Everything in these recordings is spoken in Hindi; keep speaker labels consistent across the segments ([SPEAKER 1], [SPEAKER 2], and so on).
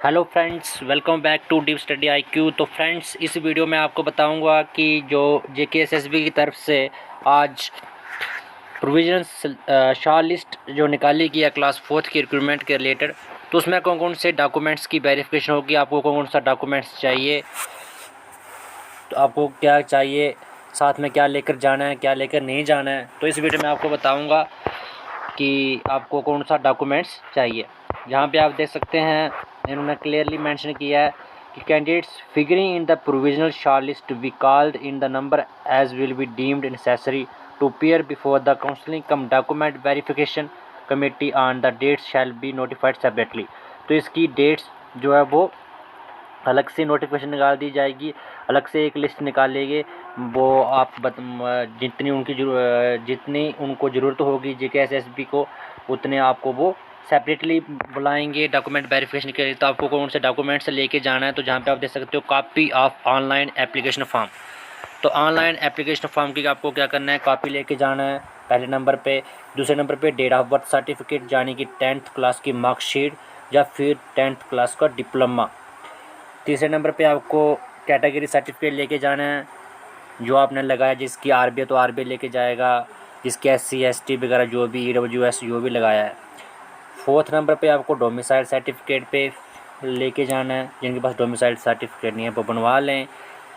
[SPEAKER 1] Hello friends, welcome back to deep study IQ. तो फ्रेंड्स, इस वीडियो में आपको बताऊंगा कि जो जेकेएसएसबी की तरफ से आज प्रोविजनल शॉर्ट लिस्ट जो निकाली गई है क्लास 4 की रिक्रूटमेंट के रिलेटेड, तो उसमें कौन कौन से डॉक्यूमेंट्स की वेरिफिकेशन होगी, आपको कौन कौन सा डॉक्यूमेंट्स चाहिए, तो आपको क्या चाहिए, साथ में क्या लेकर जाना है, क्या लेकर नहीं जाना है। तो इस वीडियो में आपको बताऊँगा कि आपको कौन सा डॉक्यूमेंट्स चाहिए। यहाँ पे आप देख सकते हैं, इन्होंने क्लियरली मेंशन किया है कि candidates figuring in the provisional shortlist to be called in the number as will be deemed necessary to appear before the counselling cum document verification committee on the dates shall be notified separately. तो इसकी डेट्स जो है वो अलग से नोटिफिकेशन निकाल दी जाएगी, अलग से एक लिस्ट निकालेंगे। वो आप जितनी उनको ज़रूरत होगी जेकेएसएसबी को, उतने आपको वो सेपरेटली बुलाएंगे डॉक्यूमेंट वेरिफिकेशन के लिए। तो आपको कौन से डॉक्यूमेंट्स लेके जाना है, तो जहाँ पे आप देख सकते हो copy of online application form. तो ऑनलाइन एप्लीकेशन फॉर्म की आपको क्या करना है, कॉपी लेके जाना है पहले नंबर पे। दूसरे नंबर पे डेट ऑफ बर्थ सर्टिफिकेट, यानी कि 10th क्लास की मार्कशीट या फिर 10th क्लास का डिप्लोमा। तीसरे नंबर पे आपको कैटेगरी सर्टिफिकेट लेके जाना है, जो आपने लगाया, जिसकी आरबीआई तो आरबीआई लेके जाएगा, जिसके एससी एसटी वगैरह जो भी ईडब्ल्यूएस जो भी लगाया है। फोर्थ नंबर पे आपको डोमिसाइल सर्टिफिकेट पे लेके जाना है, जिनके पास डोमिसाइल सर्टिफिकेट नहीं है वो बनवा लें।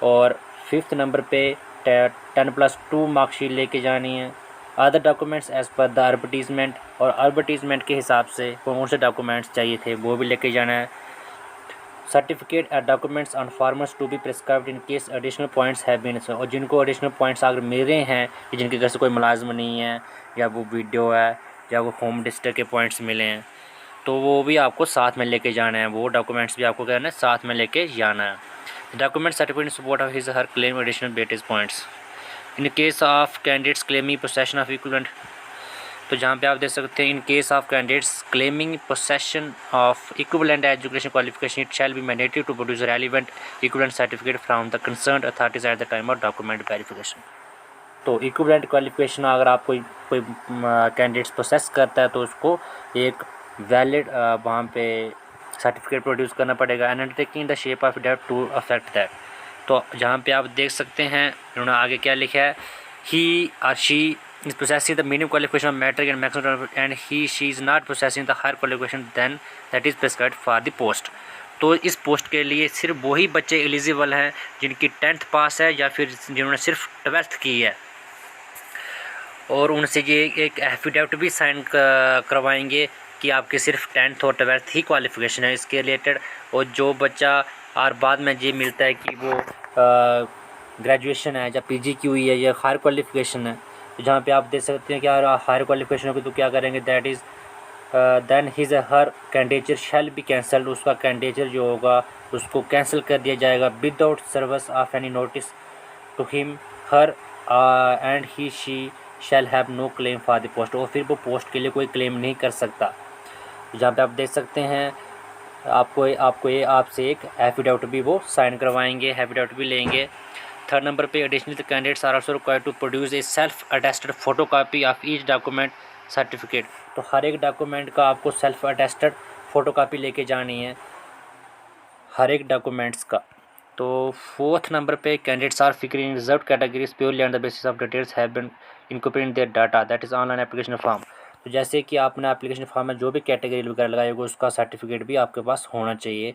[SPEAKER 1] और फिफ्थ नंबर पे 10+2 मार्कशीट लेके जानी है। Other documents as per the advertisement, और एडवर्टीज़मेंट के हिसाब से कौन से डॉक्यूमेंट्स चाहिए थे वो भी लेके जाना है। Certificate and documents on farmers to be prescribed in case additional points have been, और जिनको एडिशनल पॉइंट्स अगर मिल रहे हैं कि जिनके घर से कोई मुलाजम नहीं है, या वो वीडियो है, या वो होम डिस्ट्रिक्ट के पॉइंट्स मिले हैं, तो वो भी आपको साथ में लेके जाना है। वो डॉक्यूमेंट्स भी आपको करना है, साथ में लेके जाना है। Document certificate in support of his her claim additional weightage points in case of candidates claiming possession of equivalent. तो जहाँ पे आप देख सकते हैं, in case of candidates claiming possession of equivalent education qualification, it shall be mandatory to produce relevant equivalent certificate from the concerned authorities at the time of document verification. तो इक्विवेलेंट क्वालिफिकेशन अगर आप कोई कैंडिडेट्स प्रोसेस करता है, तो उसको एक वैलिड वहाँ पे सर्टिफिकेट प्रोड्यूस करना पड़ेगा, and undertaking the shape of date to affect that. तो जहाँ पे आप देख सकते हैं, इन्होंने आगे क्या लिखा है, ही और she is possessing the minimum qualification of metric and maximum, and she is not possessing the higher qualification than that is prescribed for the post। तो इस पोस्ट के लिए सिर्फ वही बच्चे एलिजिबल हैं जिनकी 10th पास है, या फिर जिन्होंने सिर्फ 12th की है। और उनसे ये एक एफिडेविट भी साइन करवाएंगे कि आपके सिर्फ 10th और 12th ही क्वालिफिकेशन है इसके रिलेटेड। और जो बच्चा और बाद में ये मिलता है कि वो ग्रेजुएशन है या पीजी की हुई है या हायर क्वालिफिकेशन है, तो जहाँ पे आप देख सकते हैं कि यार हायर क्वालिफिकेशन होगी तो क्या करेंगे, that is then his her candidature shall be cancelled. उसका कैंडिडेचर जो होगा उसको कैंसिल कर दिया जाएगा without service of any notice to him her, and he she shall have no claim for the post. और फिर वो पोस्ट के लिए कोई क्लेम नहीं कर सकता। जहाँ पे आप देख सकते हैं, आपको ये आपसे एक एफिडेविट भी वो साइन करवाएंगे, एफिडेविट भी लेंगे। थर्ड नंबर पे additional candidates are also required to produce a self attested photo copy of each document certificate. तो हर एक डॉक्यूमेंट का आपको सेल्फ अटेस्टेड फ़ोटो कॉपी लेके जानी है, हर एक डॉक्यूमेंट्स का। तो फोर्थ नंबर पे candidates are figuring in reserve categories purely on the basis of details have been incorporated in their data, that is online application form. तो जैसे कि आपने एप्लीकेशन फॉर्म में जो भी कैटेगरी वगैरह लगाई होगी, उसका सर्टिफिकेट भी आपके पास होना चाहिए।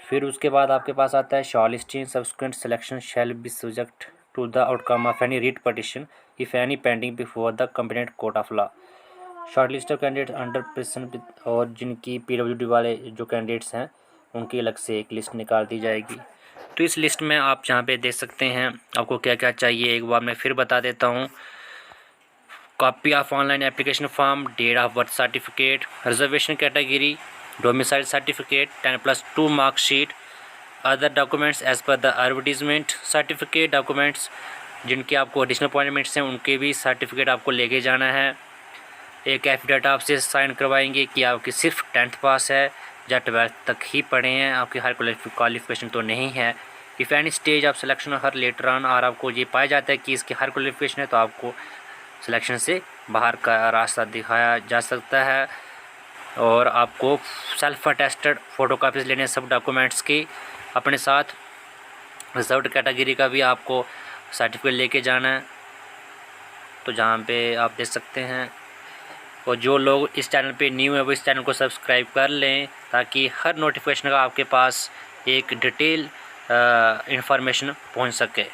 [SPEAKER 1] फिर उसके बाद आपके पास आता है short listing subsequent selection shall be subject to the outcome of any writ petition if any pending before the competent court of law. Short list of candidate under प्रेशन, और जिनकी पीडब्ल्यूडी वाले जो कैंडिडेट्स हैं उनकी अलग से एक लिस्ट निकाल दी जाएगी। तो इस लिस्ट में आप जहाँ पे देख सकते हैं आपको क्या क्या चाहिए, एक बार मैं फिर बता देता हूँ। Copy of online application form, date of birth certificate, reservation category, domicile certificate, 10+2 mark sheet, other documents as per the advertisement, certificate documents जिनके आपको एडिशनल अपॉइंटमेंट्स हैं उनके भी सर्टिफिकेट आपको लेके जाना है। एक एफिडेविट आपसे साइन करवाएंगे कि आपकी सिर्फ 10th पास है या 12th तक ही पढ़े हैं, आपकी हायर क्वालिफिकेशन तो नहीं है। If any stage of selection her later on, और आपको ये पाया जाता है कि इसकी हायर क्वालिफिकेशन है, तो आपको सिलेक्शन से बाहर का रास्ता दिखाया जा सकता है। और आपको सेल्फ अटेस्टेड फ़ोटो कापीज़ लेने सब डॉक्यूमेंट्स की अपने साथ। रिजर्व्ड कैटेगरी का भी आपको सर्टिफिकेट लेके जाना है। तो जहाँ पे आप देख सकते हैं। और जो लोग इस चैनल पे न्यू है वो इस चैनल को सब्सक्राइब कर लें ताकि हर नोटिफिकेशन का आपके पास एक डिटेल इंफॉर्मेशन पहुँच सके।